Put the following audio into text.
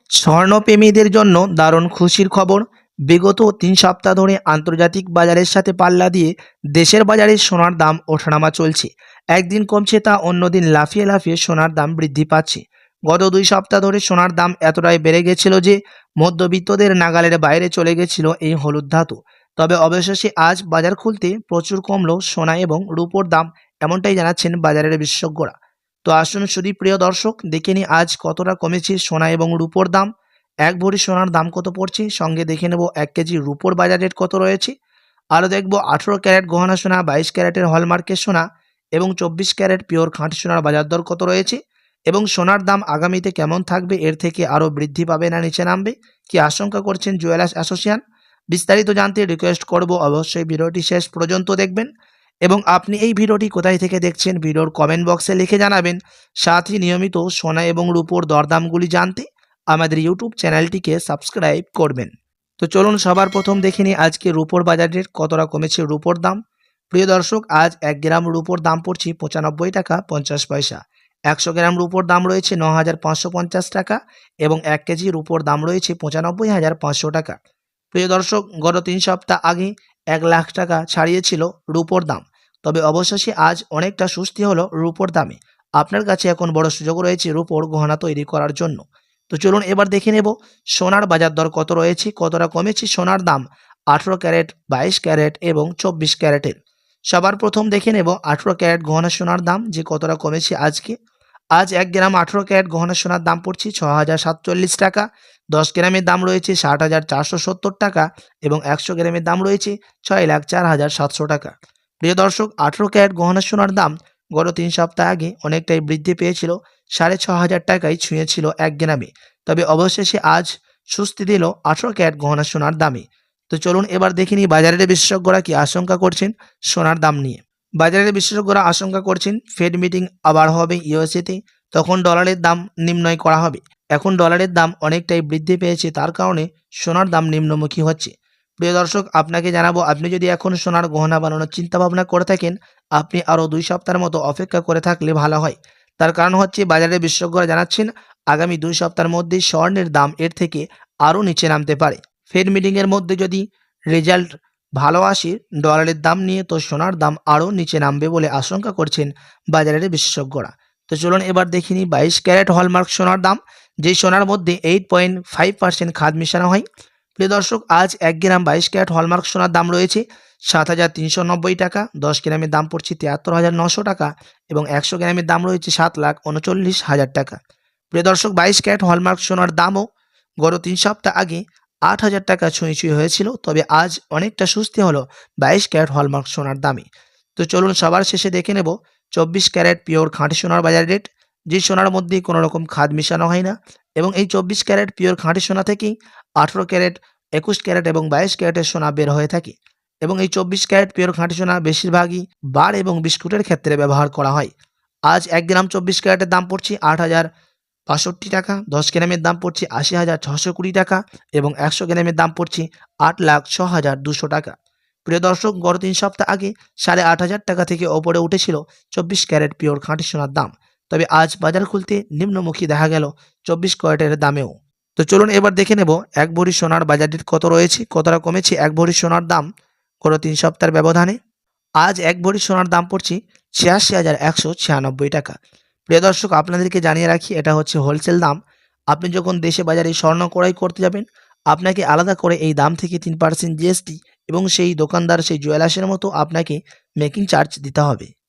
স্বর্ণপ্রেমীদের জন্য দারুণ খুশির খবর। বিগত ৩ সপ্তাহ ধরে আন্তর্জাতিক বাজারের সাথে পাল্লা দিয়ে দেশের বাজারে সোনার দাম ওঠানামা চলছে। একদিন কমছে তা অন্যদিন লাফিয়ে লাফিয়ে সোনার দাম বৃদ্ধি পাচ্ছে। গত ২ সপ্তাহ ধরে সোনার দাম এতটাই বেড়ে গেছিল যে মধ্যবিত্তদের নাগালের বাইরে চলে গেছিল এই হলুদ ধাতু। তবে অবশেষে আজ বাজার খুলতে প্রচুর কমলো সোনা এবং রূপোর দাম, এমনটাই জানাচ্ছেন বাজারের বিশেষজ্ঞরা। তো আসুন শুধু প্রিয় দর্শক, দেখে নিই আজ কতটা কমেছে সোনা এবং রূপোর দাম। এক ভরি সোনার দাম কত পড়ছে, সঙ্গে দেখে নেব ১ কেজি রূপোর বাজার রেট কত রয়েছে। আরও দেখব ১৮ ক্যারেট গহনা সোনা, ২২ ক্যারেটের হলমার্কের সোনা এবং ২৪ ক্যারেট পিওর খাঁটি সোনার বাজার দর কত রয়েছে এবং সোনার দাম আগামীতে কেমন থাকবে, এর থেকে আরও বৃদ্ধি পাবে না নিচে নামবে, কি আশঙ্কা করছেন জুয়েলার্স অ্যাসোসিয়েশন। বিস্তারিত জানতে রিকোয়েস্ট করব অবশ্যই ভিডিওটি শেষ পর্যন্ত দেখবেন এবং আপনি এই ভিডিওটি কোথায় থেকে দেখছেন ভিডিওর কমেন্ট বক্সে লিখে জানাবেন। সাথে নিয়মিত সোনা এবং রূপোর দরদামগুলি জানতে আমাদের ইউটিউব চ্যানেলটিকে সাবস্ক্রাইব করবেন। তো চলুন সবার প্রথম দেখে নিই আজকে রূপোর বাজার রেট কতটা কমেছে রূপোর দাম। প্রিয় দর্শক, আজ ১ গ্রাম রূপোর দাম পড়ছে ৯৫ টাকা ৫০ পয়সা। ১০০ গ্রাম রূপোর দাম রয়েছে ৯,৫৫০ টাকা এবং ১ কেজি রূপোর দাম রয়েছে ৯৫,৫০০ টাকা। প্রিয় দর্শক, গত ৩ সপ্তাহ আগে ১,০০,০০০ টাকা ছাড়িয়েছিল রূপোর দাম। তবে অবশেষে আজ অনেকটা স্বস্তি হলো রূপোর দামে। আপনার কাছে এখন বড় সুযোগ রয়েছে রূপোর গহনা তৈরি করার জন্য। তো চলুন এবার দেখে নেব সোনার বাজার দর কত রয়েছে, কতটা কমেছে সোনার দাম ১৮ ক্যারেট, ২২ ক্যারেট এবং ২৪ ক্যারেটের। সবার প্রথম দেখে নেব ১৮ ক্যারেট গহনা সোনার দাম যে কতটা কমেছে আজকে। আজ ১ গ্রাম ১৮ ক্যারেট গহনা সোনার দাম পড়ছে ৬,০৪৭ টাকা। ১০ গ্রামের দাম রয়েছে ৬০,৪৭০ টাকা এবং ১০০ গ্রামের দাম রয়েছে ৬,০৪,৭০০ টাকা। প্রিয় দর্শক, ১৮ ক্যারেট গহনা সোনার দাম গত ৩ সপ্তাহ আগে অনেকটাই বৃদ্ধি পেয়েছিল, ৬,৫০০ টাকায় ছুঁয়েছিল ১ গ্রামে। তবে অবশেষে আজ স্বস্তি দিল ১৮ ক্যারেট গহনা সোনার দামে। তো চলুন এবার দেখে নিই বাজারের বিশেষজ্ঞরা কি আশঙ্কা করছেন সোনার দাম নিয়ে। বাজারের বিশেষজ্ঞরা আশঙ্কা করছেন ফেড মিটিং আবার হবে ইউএসএতে, তখন ডলারের দাম নির্ণয় করা হবে। এখন ডলারের দাম অনেকটাই বৃদ্ধি পেয়েছে, তার কারণে সোনার দাম নিম্নমুখী হচ্ছে। প্রিয় দর্শক, আপনাকে জানাবো, আপনি যদি এখন সোনার গহনা বানানোর চিন্তাভাবনা করে থাকেন, আপনি আরও ২ সপ্তাহের মতো অপেক্ষা করে থাকলে ভালো হয়। তার কারণ হচ্ছে বাজারের বিশেষজ্ঞরা জানাচ্ছেন আগামী ২ সপ্তাহের মধ্যে স্বর্ণের দাম এর থেকে আরও নিচে নামতে পারে। ফেড মিটিংয়ের মধ্যে যদি রেজাল্ট ভালো আসে ডলারের দাম নিয়ে, তো সোনার দাম আরও নিচে নামবে বলে আশঙ্কা করছেন বাজারের বিশেষজ্ঞরা। তো চলুন এবার দেখে নিই ২২ ক্যারেট হলমার্ক সোনার দাম, যেই সোনার মধ্যে 8.5% খাদ মেশানো হয়। প্রিয় দর্শক, আজ ১ গ্রাম ২২ ক্যারেট হলমার্ক সোনার দাম রয়েছে ৭,৩৯০ টাকা। ১০ গ্রামের দাম পড়ছে ৭৩,৯০০ টাকা এবং ১০০ গ্রামের দাম রয়েছে ৭,৩৯,০০০ টাকা। প্রিয় দর্শক, ২২ ক্যারেট হলমার্ক সোনার দামও গত ৩ সপ্তাহ আগে ৮,০০০ টাকা ছুঁই হয়েছিল, তবে আজ অনেকটা স্বস্তি হলো ২২ ক্যারেট হলমার্ক সোনার দামে। তো চলুন সবার শেষে দেখে নেব ২৪ ক্যারেট পিওর খাঁটি সোনার বাজার রেট, যে সোনার মধ্যে কোনো রকম খাদ মেশানো হয় না এবং এই ২৪ ক্যারেট পিওর খাঁটি সোনা থেকেই ১৮ ক্যারেট, ২১ ক্যারেট এবং ২২ ক্যারেটের সোনা বের হয়ে থাকে এবং এই ২৪ ক্যারেট পিওর খাঁটি সোনা বেশিরভাগই বার এবং বিস্কুটের ক্ষেত্রে ব্যবহার করা হয়। আজ ১ গ্রাম ২৪ ক্যারেটের দাম পড়ছে ৮,০৬৫ টাকা। ১০ গ্রামের দাম পড়ছে ৮০,৬২০ টাকা এবং ১০০ গ্রামের দাম পড়ছে ৮,০৬,২০০ টাকা। প্রিয় দর্শক, গত ৩ সপ্তাহ আগে ৮,৫০০ টাকা থেকে ওপরে উঠেছিল ২৪ ক্যারেট পিওর খাঁটি সোনার দাম। তবে আজ বাজার খুলতে নিম্নমুখী দেখা গেল ২৪ ক্যারেটের দামেও। তো চলুন এবার দেখে নেব ১ ভরি সোনার বাজার রেট কত রয়েছে, কতটা কমেছে ১ ভরি সোনার দাম গত ৩ সপ্তাহের ব্যবধানে। আজ ১ ভরি সোনার দাম পড়ছে ৮৬,১৯৬ টাকা। প্রিয় দর্শক, আপনাদেরকে জানিয়ে রাখি এটা হচ্ছে হোলসেল দাম। আপনি যখন দেশে বাজারে স্বর্ণ ক্রয় করতে যাবেন, আপনাকে আলাদা করে এই দাম থেকে ৩% জিএসটি এবং সেই দোকানদার, সেই জুয়েলার্সের মতো আপনাকে মেকিং চার্জ দিতে হবে।